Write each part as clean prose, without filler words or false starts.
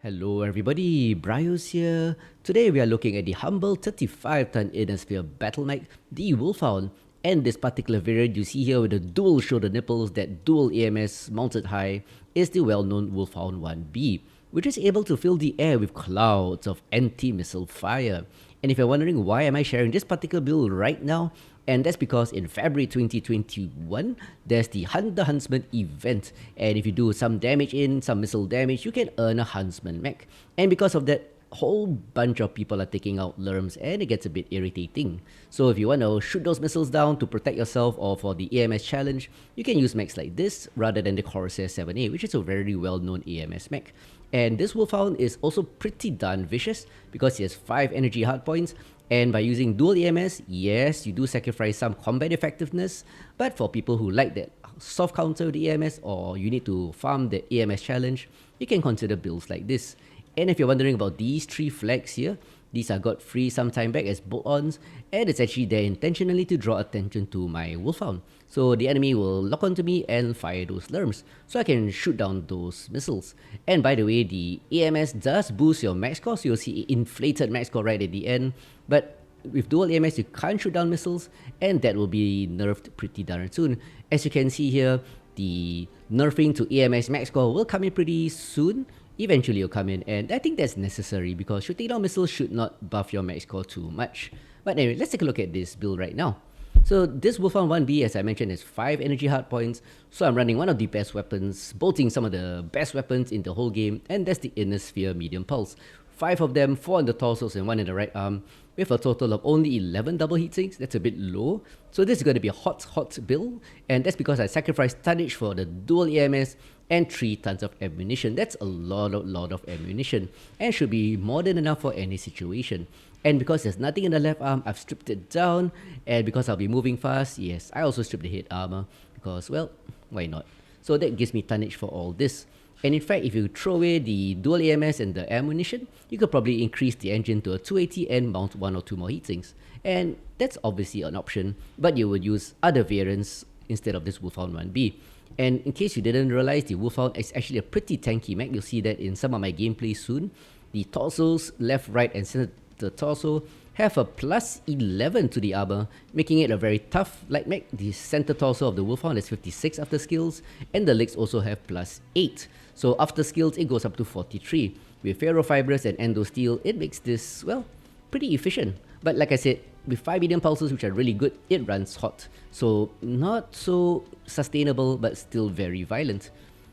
Hello everybody, BrioS here. Today we are looking at the humble 35-ton inner sphere battle mech, the Wolfhound, and this particular variant you see here with the dual shoulder nipples, that dual AMS mounted high, is the well-known Wolfhound 1B, which is able to fill the air with clouds of anti-missile fire. And if you're wondering why am I sharing this particular build right now, and that's because in February 2021, there's the Hunt the Huntsman Event. And if you do some damage some missile damage, you can earn a Huntsman mech. And because of that, whole bunch of people are taking out lerms and it gets a bit irritating. So if you want to shoot those missiles down to protect yourself or for the AMS challenge, you can use mechs like this rather than the Corsair 7A, which is a very well-known AMS mech. And this Wolfhound is also pretty darn vicious because he has 5 energy hardpoints, and by using dual AMS, yes, you do sacrifice some combat effectiveness, but for people who like that soft counter with the AMS or you need to farm the AMS challenge, you can consider builds like this. And if you're wondering about these 3 flags here, these are got free some time back as bolt-ons, and it's actually there intentionally to draw attention to my Wolfhound. So the enemy will lock onto me and fire those lerms, so I can shoot down those missiles. And by the way, the AMS does boost your max score, so you'll see inflated max score right at the end, but with dual AMS you can't shoot down missiles, and that will be nerfed pretty darn soon. As you can see here, the nerfing to AMS max score will come in pretty soon. Eventually it'll come in, and I think that's necessary because shooting down missiles should not buff your max score too much. But anyway, let's take a look at this build right now. So this Wolfhound 1B, as I mentioned, has 5 energy hardpoints, so I'm running one of the best weapons, bolting some of the best weapons in the whole game, and that's the Inner Sphere Medium Pulse. 5 of them, 4 in the torsos and 1 in the right arm, with a total of only 11 double heat sinks. That's a bit low, so this is going to be a hot build, and that's because I sacrificed tonnage for the dual AMS and 3 tons of ammunition. That's a lot of ammunition, and should be more than enough for any situation. And because there's nothing in the left arm, I've stripped it down, and because I'll be moving fast, yes, I also stripped the head armor, because, well, why not? So that gives me tonnage for all this. And in fact, if you throw away the dual AMS and the ammunition, you could probably increase the engine to a 280 and mount 1 or 2 more heatsinks. And that's obviously an option, but you would use other variants instead of this Wolfhound 1B. And in case you didn't realize, the Wolfhound is actually a pretty tanky mech. You'll see that in some of my gameplay soon. The torsos, left, right, and center the torso have a plus 11 to the armor, making it a very tough light mech. The center torso of the Wolfhound is 56 after skills, and the legs also have plus 8. So after skills, it goes up to 43. With ferrofibrous and endosteel, it makes this, well, pretty efficient. But like I said, with 5 medium pulses, which are really good, it runs hot. So not so sustainable, but still very violent.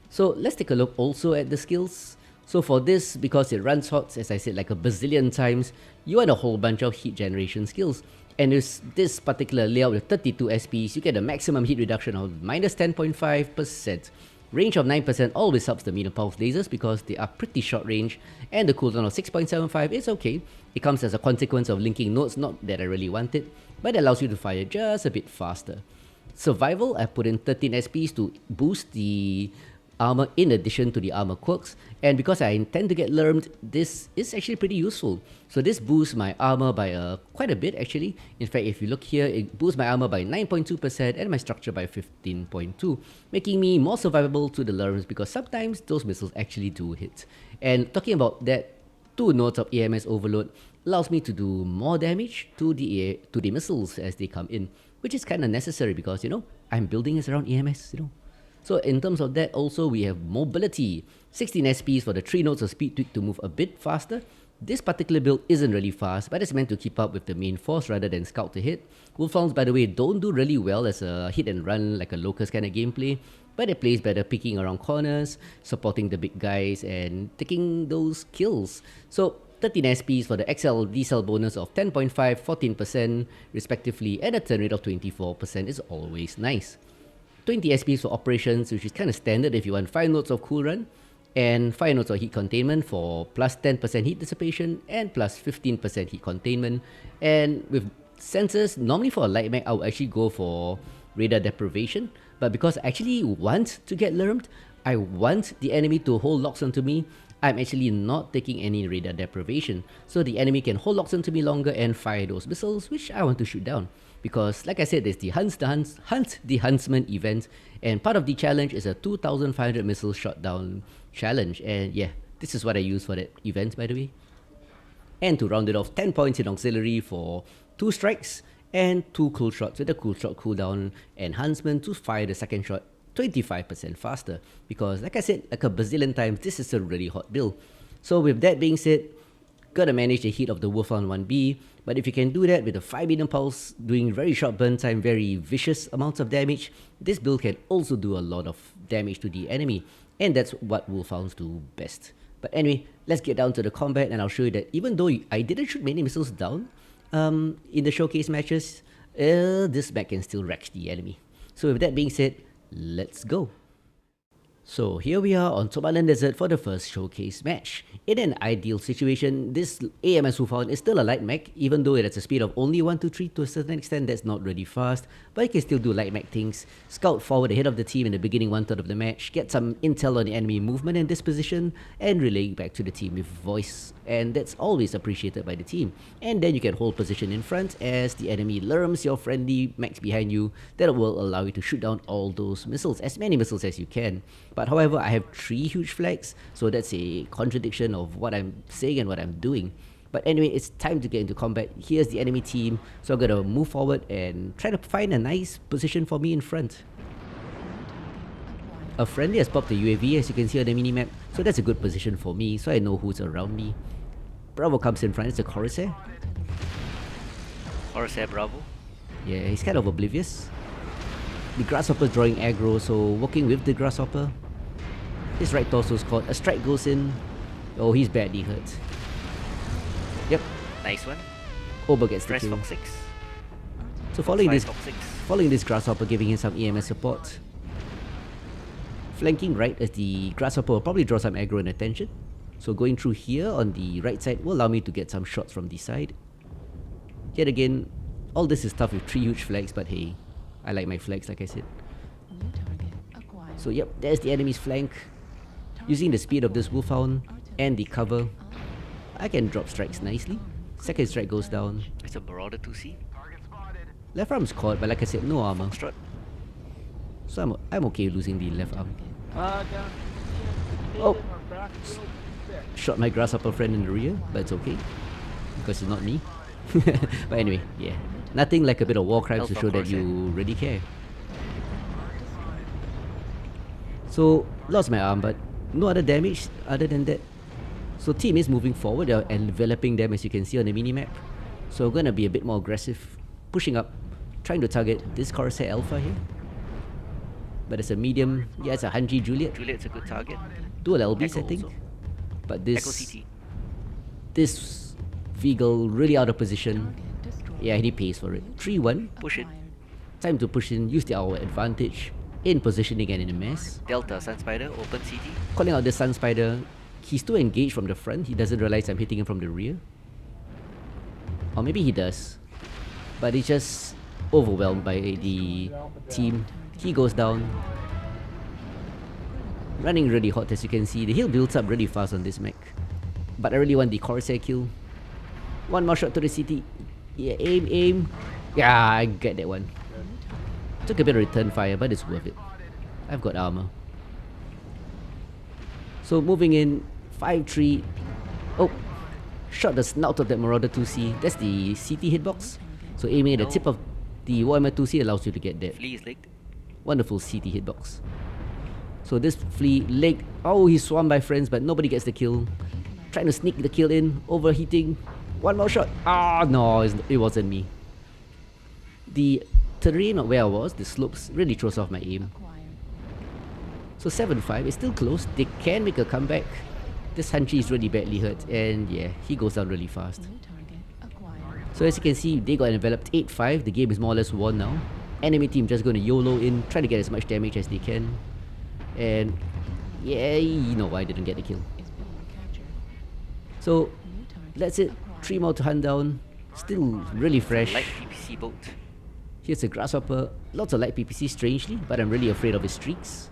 So let's take a look also at the skills. So for this, because it runs hot, as I said, like a bazillion times, you want a whole bunch of heat generation skills. And with this particular layout with 32 SPs, you get a maximum heat reduction of minus 10.5%. Range of 9% always helps the medium pulse lasers because they are pretty short range, and the cooldown of 6.75 is okay. It comes as a consequence of linking nodes, not that I really want it, but it allows you to fire just a bit faster. Survival, I put in 13 SPs to boost the armor in addition to the armor quirks, and because I intend to get lermed, this is actually pretty useful. So this boosts my armor by quite a bit actually. In fact, if you look here, it boosts my armor by 9.2% and my structure by 15.2%, making me more survivable to the lerms because sometimes those missiles actually do hit. And talking about that, 2 nodes of AMS overload allows me to do more damage to the missiles as they come in, which is kind of necessary because, you know, I'm building this around AMS, you know. So in terms of that, also we have mobility, 16 SPs for the 3 nodes of speed tweak to move a bit faster. This particular build isn't really fast, but it's meant to keep up with the main force rather than scout to hit. Wolfhounds, by the way, don't do really well as a hit and run like a locust kind of gameplay, but it plays better picking around corners, supporting the big guys, and taking those kills. So 13 SPs for the XL D-cell bonus of 10.5, 14% respectively, and a turn rate of 24% is always nice. 20 SPs for operations, which is kind of standard if you want 5 nodes of cool run, and 5 nodes of heat containment for plus 10% heat dissipation and plus 15% heat containment. And with sensors, normally for a light mech, I would actually go for radar deprivation, but because I actually want to get lermed, I want the enemy to hold locks onto me, I'm actually not taking any radar deprivation, so the enemy can hold locks onto me longer and fire those missiles which I want to shoot down. Because like I said, there's the Hunt the Huntsman Event, and part of the challenge is a 2,500 missile shot down challenge, and yeah, This is what I use for that event, by the way. And to round it off, 10 points in auxiliary for 2 strikes and 2 cool shots with a cool shot cooldown, and Huntsman to fire the second shot 25% faster. Because like I said, like a bazillion times, this is a really hot build. So with that being said, gotta manage the heat of the Wolfhound 1B, but if you can do that with a 5 million pulse, doing very short burn time, very vicious amounts of damage, this build can also do a lot of damage to the enemy, and that's what Wolfhounds do best. But anyway, let's get down to the combat, and I'll show you that even though I didn't shoot many missiles down in the showcase matches, this mech can still wreck the enemy. So with that being said, let's go. So here we are on Top Island Desert for the first showcase match. In an ideal situation, this AMS Wolfhound is still a light mech, even though it has a speed of only 123 to a certain extent. That's not really fast, but it can still do light mech things. Scout forward ahead of the team in the beginning 1/3 of the match, get some intel on the enemy movement and disposition, and relay back to the team with voice. And that's always appreciated by the team. And then you can hold position in front as the enemy lurms your friendly mechs behind you. That will allow you to shoot down all those missiles, as many missiles as you can. But however, I have 3 huge flags, so that's a contradiction of what I'm saying and what I'm doing. But anyway, it's time to get into combat. Here's the enemy team, so I'm gonna move forward and try to find a nice position for me in front. A friendly has popped the UAV, as you can see on the minimap, so that's a good position for me, so I know who's around me. Bravo comes in front, it's a Corsair. Corsair Bravo. Yeah, he's kind of oblivious. The Grasshopper's drawing aggro, so working with the Grasshopper. His right torso's caught, a strike goes in. Oh, he's badly hurt. Yep, Nice one. Ober gets the Press kill. Fox 6. So following this, Fox 6. Grasshopper giving him some EMS support. Flanking right as the Grasshopper will probably draw some aggro and attention. So going through here on the right side will allow me to get some shots from the side. Yet again, all this is tough with 3 huge flags, but hey, I like my flags like I said. So yep, there's the enemy's flank. Using the speed of this Wolfhound and the cover, I can drop strikes nicely. Second strike goes down. It's a Marauder 2C. Left arm's caught, but like I said, no armor. Strut. So I'm okay losing the left arm. Oh! Shot my Grasshopper friend in the rear, but it's okay. Because it's not me. But anyway, yeah. Nothing like a bit of war crimes to show that you really care. So, lost my arm, but no other damage other than that. So team is moving forward, they're enveloping them as you can see on the minimap. So we're gonna be a bit more aggressive, pushing up, trying to target this Corsair Alpha here. But it's a medium, yeah, it's a Hanji Juliet. Juliet's a good target. Dual LBs Echo I think. also. But Echo CT. this Veagle really out of position. Yeah, he pays for it. 3-1. Push it. Time to push in, use our advantage in positioning and in a mess. Delta, Sun Spider, open CT. Calling out the Sun Spider. He's too engaged from the front. He doesn't realize I'm hitting him from the rear. Or maybe he does. But he's just overwhelmed by the team. He goes down. Running really hot as you can see. The hill builds up really fast on this mech. But I really want the Corsair kill. One more shot to the CT. Yeah, aim. Yeah, I get that one. Took a bit of return fire, but it's worth it. I've got armor. So moving in, 5-3. Oh, shot the snout of that Marauder 2C. That's the CT hitbox. So aiming at the tip of the Warhammer 2C allows you to get that. Flea is licked. Wonderful CT hitbox. So this Flea legged. Oh, he's swarmed by friends, but nobody gets the kill. Trying to sneak the kill in, overheating. One more shot. Ah, no, it wasn't me. The terrain of where I was, the slopes, really throws off my aim. So 7-5, it's still close. They can make a comeback. This Hanchi is really badly hurt, and yeah, he goes down really fast. So as you can see, they got enveloped 8-5. The game is more or less won now. Enemy team just going to YOLO in, trying to get as much damage as they can. And yeah, I didn't get the kill. So that's it. 3 more to hunt down. Still really fresh. Light PPC boat. Here's a Grasshopper. Lots of light PPC strangely, but I'm really afraid of his streaks.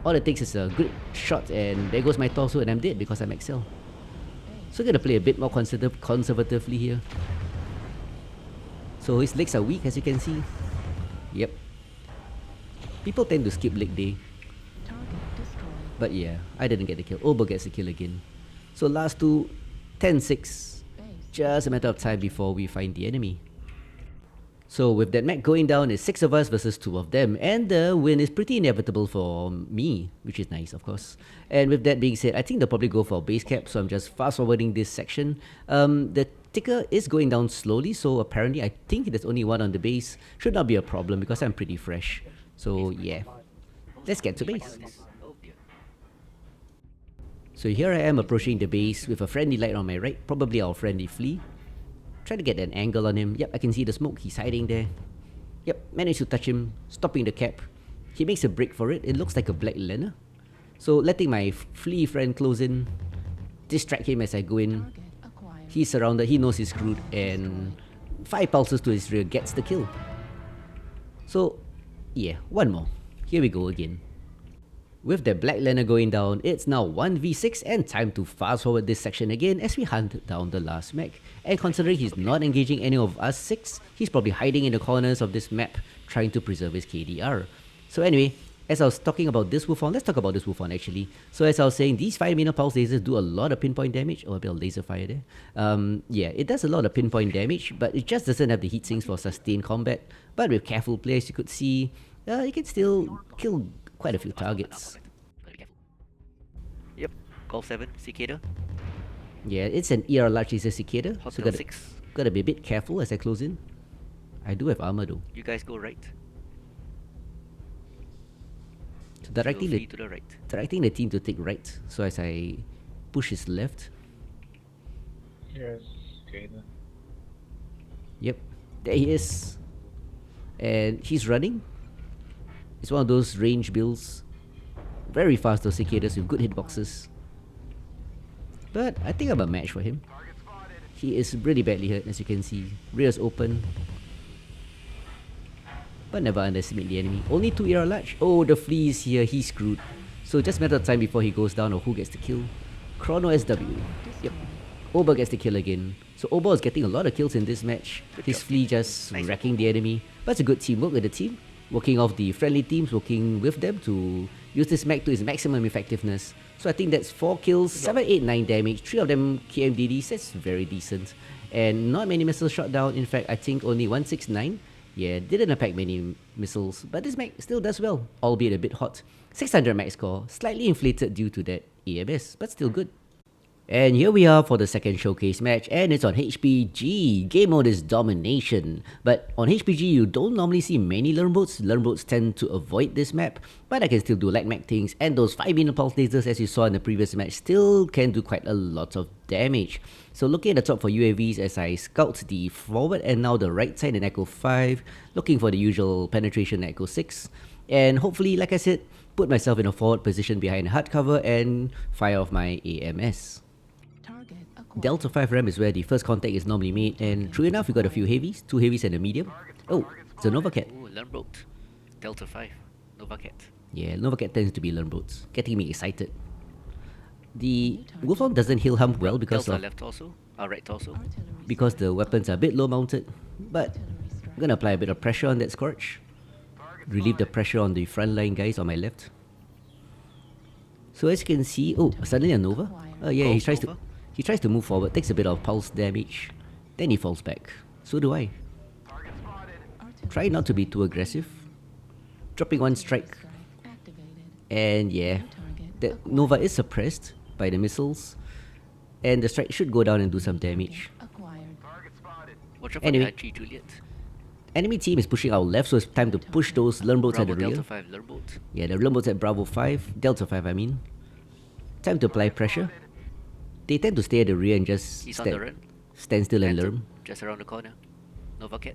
All it takes is a good shot and there goes my torso and I'm dead because I'm XL. So I'm gonna play a bit more conservatively here. So his legs are weak as you can see. Yep. People tend to skip leg day. But yeah, I didn't get the kill. Ober gets the kill again. So last two, 10-6. Just a matter of time before we find the enemy. So with that mech going down, it's 6 of us versus 2 of them, and the win is pretty inevitable for me, which is nice, of course. And with that being said, I think they'll probably go for base cap, so I'm just fast forwarding this section. The ticker is going down slowly, so apparently I think there's only one on the base. Should not be a problem because I'm pretty fresh. So yeah, let's get to base. Oh dear. So here I am approaching the base with a friendly light on my right, probably our friendly flea. Try to get an angle on him. Yep, I can see the smoke. He's hiding there. Yep, managed to touch him, stopping the cap. He makes a break for it. It looks like a black Lena. So letting my flea friend close in, distract him as I go in. He's surrounded, he knows he's screwed, and 5 pulses to his rear gets the kill. So yeah, one more. Here we go again. With the black Lena going down, it's now 1v6 and time to fast forward this section again as we hunt down the last mech. And considering he's not engaging any of us 6, he's probably hiding in the corners of this map, trying to preserve his KDR. So anyway, as I was talking about this Wolfhound, let's talk about this Wolfhound actually. So as I was saying, these 5 meter pulse lasers do a lot of pinpoint damage. Oh, a bit of laser fire there. Yeah, it does a lot of pinpoint damage, but it just doesn't have the heat sinks for sustained combat. But with careful play, as you could see, you can still kill quite a few targets. Gotta be careful. Yep, Golf 7, Cicada, Yeah, it's an ER large laser cicada, so Hotel gotta, 6. gotta be a bit careful as I close in. I do have armor though. You guys go right. So Go directing free the, to the right. directing the team to take right, so as I push his left. Yes, okay then. Yep, there he is. And he's running. It's one of those range builds. Very fast, those cicadas with good hitboxes. But I think I'm a match for him. He is really badly hurt, as you can see. Rear's open. But never underestimate the enemy. Only 2 ER large. Oh, the flea is here. He's screwed. So just a matter of time before he goes down or who gets the kill. Chrono SW. Yep. Oba gets the kill again. So Oba is getting a lot of kills in this match. His flea just wrecking the enemy. But it's a good teamwork with the team. Working off the friendly teams, working with them to use this mech to its maximum effectiveness. So I think that's 4 kills, 7, 8, 9 damage, 3 of them KMDDs, that's very decent. And not many missiles shot down, in fact I think only 169. Yeah, didn't impact many missiles, but this mech still does well, albeit a bit hot. 600 max score, slightly inflated due to that AMS, but still good. And here we are for the second showcase match, and it's on HPG. Game mode is domination. But on HPG, you don't normally see many learn boats. Learn boats tend to avoid this map, but I can still do lag mech things, and those 5 meter pulse lasers, as you saw in the previous match, still can do quite a lot of damage. So looking at the top for UAVs as I scout the forward and now the right side in Echo 5, looking for the usual penetration in Echo 6, and hopefully, like I said, put myself in a forward position behind a hard cover and fire off my AMS. Delta 5 ramp is where the first contact is normally made, and true enough, we got a few heavies, 2 heavies and a medium. Oh, it's a Nova Cat. Ooh, learn boat. Delta 5, Nova Cat. Yeah, Nova Cat tends to be learn boats, getting me excited. The Wolfhound doesn't heal hump well because Delta of left torso, right torso. because the weapons are a bit low mounted, but I'm gonna apply a bit of pressure on that Scorch. Relieve the pressure on the front line guys on my left. So as you can see, oh, suddenly a Nova. Yeah, he tries to move forward, takes a bit of pulse damage, then he falls back. So do I. Try not to be too aggressive. Dropping 1 strike. And yeah, that Nova is suppressed by the missiles, and the strike should go down and do some damage. Watch out for Anyway. the G Juliet. Enemy team is pushing out left, so it's time to push those learn boats at Bravo the rear. Delta 5, learn boat. Yeah, the learn boats at Bravo 5, Delta 5 I mean. Time to apply pressure. They tend to stay at the rear and just He's on the run. stand still and Phantom, learn. just around the corner. Nova Cat.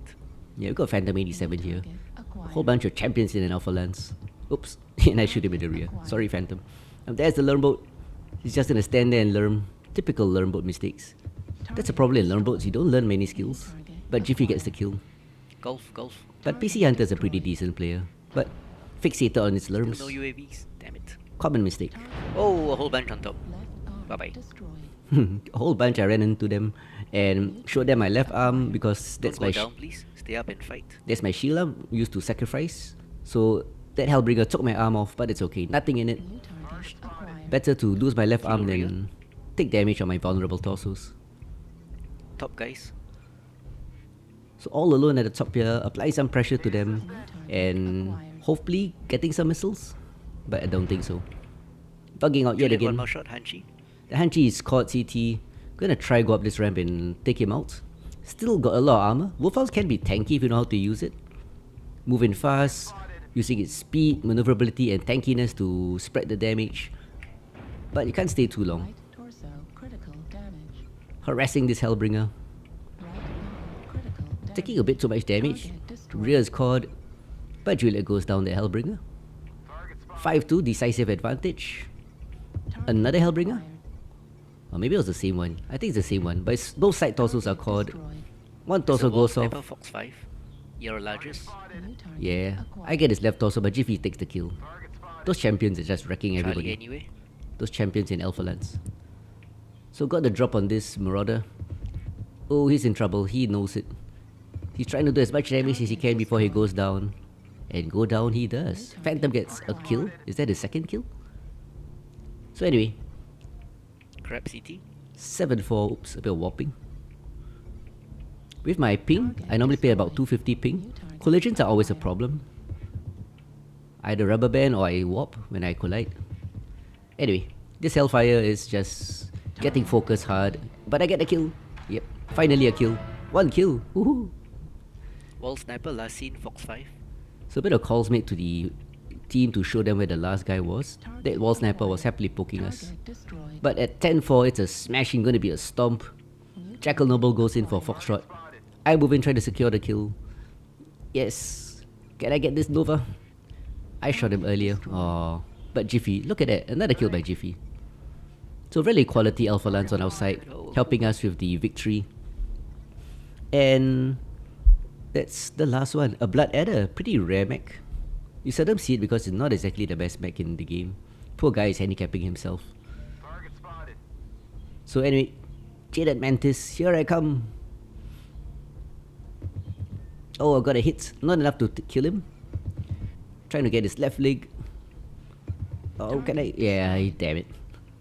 Yeah, we got Phantom 87 here. A whole bunch of champions in an Alpha Lance. Oops, and I shoot him in the rear. Sorry, Phantom. There's the learn boat. He's just gonna stand there and learn. Typical learn boat mistakes. That's a problem in learn boats, you don't learn many skills. But Jiffy gets the kill. Golf, golf. But PC Hunter's a pretty decent player. But fixated on his Still lerms. no UAVs. Damn it. Common mistake. Oh, a whole bunch on top. Bye bye. A whole bunch I ran into them and showed them my left arm because that's Don't my go down, please. Stay up and fight. that's my shield arm used to sacrifice. So that Hellbringer took my arm off, but it's okay. Nothing in it. Better to lose my left arm Kilo than take damage on my vulnerable torsos. Top guys. So all alone at the top here, apply some pressure to them and hopefully getting some missiles. But I don't think so. Bugging out yet Juliet, one again. more shot, Hanchi. The Hanchi is caught CT. Gonna try go up this ramp and take him out. Still got a lot of armor. Wolfhounds can be tanky if you know how to use it. Moving fast, using its speed, maneuverability and tankiness to spread the damage. But you can't stay too long. Right torso, critical damage. Harassing this Hellbringer. Right lung, critical damage. Taking a bit too much damage. Target destroyed. Rear is caught. But Juliet goes down the Hellbringer. 5-2, decisive advantage. Target Another Hellbringer? acquired. Or maybe it was the same one. I think it's the same one. But both side torsos are caught. Destroyed. One There's torso a Wolf goes off. Sniper, Fox 5. Your largest. New target Yeah, acquired. I get his left torso, but Jiffy takes the kill. Those champions are just wrecking Charlie everybody. anyway. Those champions in Alpha Lands. So got the drop on this Marauder. Oh, he's in trouble. He knows it. He's trying to do as much damage as he can before he goes down. And go down he does. Phantom gets a kill. Is that his second kill? So anyway, Crab CT. 7-4. Oops, a bit of warping. With my ping, I normally play about 250 ping. Collisions are always a problem. Either rubber band or I warp when I collide. Anyway, this Hellfire is just getting focused hard. But I get a kill. Yep, finally a kill. One kill. Woohoo! Wall Sniper, last seen, Fox 5. So a bit of calls made to the team to show them where the last guy was. That wall sniper was happily poking us. Target destroyed. But at 10-4, it's a smashing, gonna be a stomp. Jackal Noble goes in for Foxtrot. I move in, try to secure the kill. Yes. Can I get this Nova? I shot him earlier. Oh, but Jiffy, look at that. Another kill by Jiffy. So really quality Alpha Lance on our side, helping us with the victory. And that's the last one. A Blood Adder, pretty rare mech. You seldom see it because it's not exactly the best mech in the game. Poor guy is handicapping himself. So anyway, Jaded Mantis, here I come. Oh, I got a hit. Not enough to kill him. Trying to get his left leg. Oh, can I? Yeah, damn it.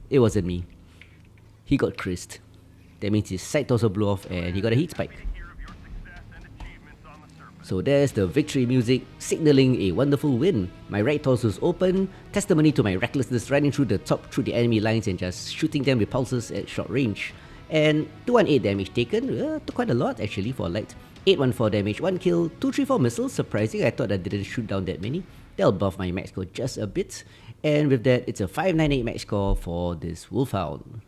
It wasn't me. He got crisped. That means his side torso blew off and he got a heat spike. So there's the victory music, signaling a wonderful win. My right torso is open, testimony to my recklessness running through the top through the enemy lines and just shooting them with pulses at short range. And 218 damage taken, quite a lot actually for light. 814 damage, 1 kill, 234 missiles, surprising, I thought I didn't shoot down that many. That'll buff my max score just a bit. And with that, it's a 598 max score for this Wolfhound.